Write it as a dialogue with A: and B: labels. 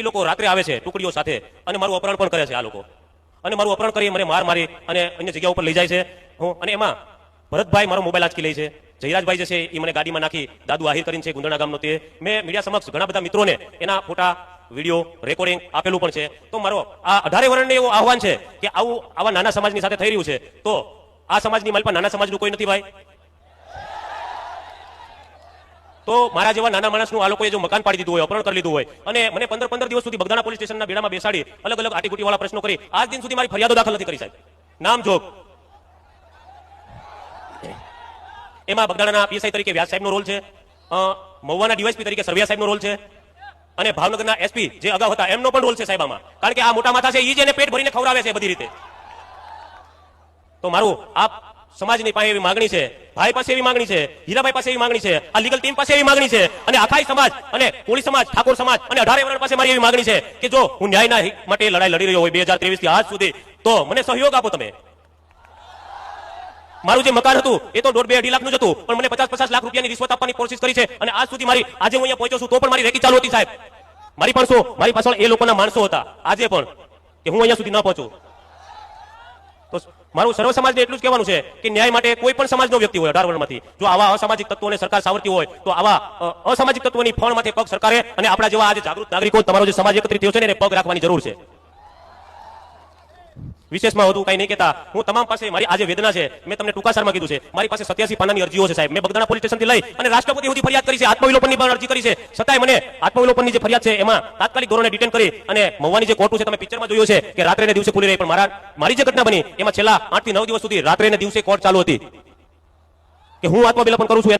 A: એ લોકો રાત્રે આવે છે ટુકડીઓ સાથે અને મારું અપહરણ પણ કરે છે આ લોકો, અને મારું અપહરણ કરી મને મારી અને અન્ય જગ્યા ઉપર લઈ જાય છે. અને એમાં ભરતભાઈ મારો મોબાઈલ આંચકી લે છે, જયરાજભાઈ જે છે એ મને ગાડીમાં નાખી દાદુ આહિર કરીને છે ગુંદરણા ગામનો, તે મેં મીડિયા સમક્ષ ઘણા બધા મિત્રોને એના ફોટા વિડીયો રેકોર્ડિંગ આપેલું પણ છે. તો મારો આ 18 વર્ષને એવું આહવાન છે કે આવા નાના સમાજની સાથે થઈ રહ્યું છે, તો આ સમાજની માલ પર નાના સમાજનું કોઈ નથી ભાઈ. તો મારા જેવા નાના માણસનું આ લોકોએ જો મકાન પાડી દીધું હોય, અપહરણ કરી લીધું હોય, અને મને 15 દિવસ સુધી બગદાણા પોલીસ સ્ટેશનના બેડામાં બેસાડી અલગ અલગ આટીગુટી વાળા પ્રશ્નો કરી આજ દિન સુધી મારી ફરિયાદો દાખલ નથી કરી સાહેબ. નામ જોગ એમાં બગદાણાના પીએસઆઈ તરીકે વ્યાસ સાહેબનો રોલ છે, મહુવાના ડીવાયસપી તરીકે સરવૈયા સાહેબનો રોલ છે, અને ભાવનગરના એસપી જે અગાઉ હતા એમનો પણ રોલ છે સાહેબ આમાં. કારણ કે આ મોટા માથા છે એ જ એને પેટ ભરીને ખવડાવે છે બધી રીતે. તો મારું આ સમાજની પાસે એવી માંગણી છે, ભાઈ પાસે એવી માંગણી છે, હીરાભાઈ પાસે એવી માંગણી છે, આ લીગલ ટીમ પાસે એવી માંગણી છે, અને આખાઈ સમાજ અને કોળી સમાજ, ઠાકોર સમાજ અને 18 વર્ણ પાસે મારી એવી માંગણી છે કે જો હું ન્યાયના હિત માટે લડાઈ લડી રહ્યો હોય 2023 થી આજ સુધી, તો મને સહયોગ આપો તમે. મારું જે મકાન હતું એ તો 1.5-2 લાખનું જ હતું, પણ મને 50-50 લાખ રૂપિયાની રિશ્વત આપવાની કોશિશ કરી છે, અને આજ સુધી મારી આજે હું અહીંયા પહોંચ્યો છું તો પણ મારી રેકી ચાલુ હતી સાહેબ. મારી પણ શું, મારી પાછળ એ લોકોના માણસો હતા આજે પણ કે હું અહીંયા સુધી ન પહોંચું. તો મારું સર્વ સમાજને એટલું જ કહેવાનું છે કે ન્યાય માટે કોઈ પણ સમાજનો વ્યક્તિ હોય 18 વર્ણમાંથી જો આવા અસામાજિક તત્વોને સરકાર સાવરતી હોય તો આવા અસામાજિક તત્વોની ફણ માટે પગ સરકારે અને આપણા જેવા આજે જાગૃત નાગરિકો તમારો જે સમાજ એકત્રિત થયો છે ને એને પગ રાખવાની જરૂર છે. વિશેષમાં વધુ કઈ નહીં કહેતા હું તમામ પાસે મારી આજે વેદના છે, મેં તમને ટૂંકાસારમાં કીધું છે, મારી પાસે 87 પાનાની અરજીઓ છે સાહેબ. મેં બગદાણા પોલીસ સ્ટેશનથી લઈ અને રાષ્ટ્રપતિ સુધી ફરિયાદ કરી છે, આત્મવિલોપનની પણ અરજી કરી છે, છતાંય મને આત્મવિલોપનની જે ફરિયાદ છે એમાં તાત્કાલિક ધોરણે ડિટેન કરી અને મહુવાની જે કોર્ટ છે તમે પિક્ચરમાં જોયું છે કે રાત્રે ને દિવસે ખુલી રહી, પણ મારી જે ઘટના બની એમાં છેલ્લા 8 થી 9 દિવસ સુધી રાત્રે ને દિવસે કોર્ટ ચાલુ હતી કે હું આત્મવિલોપન કરું છું.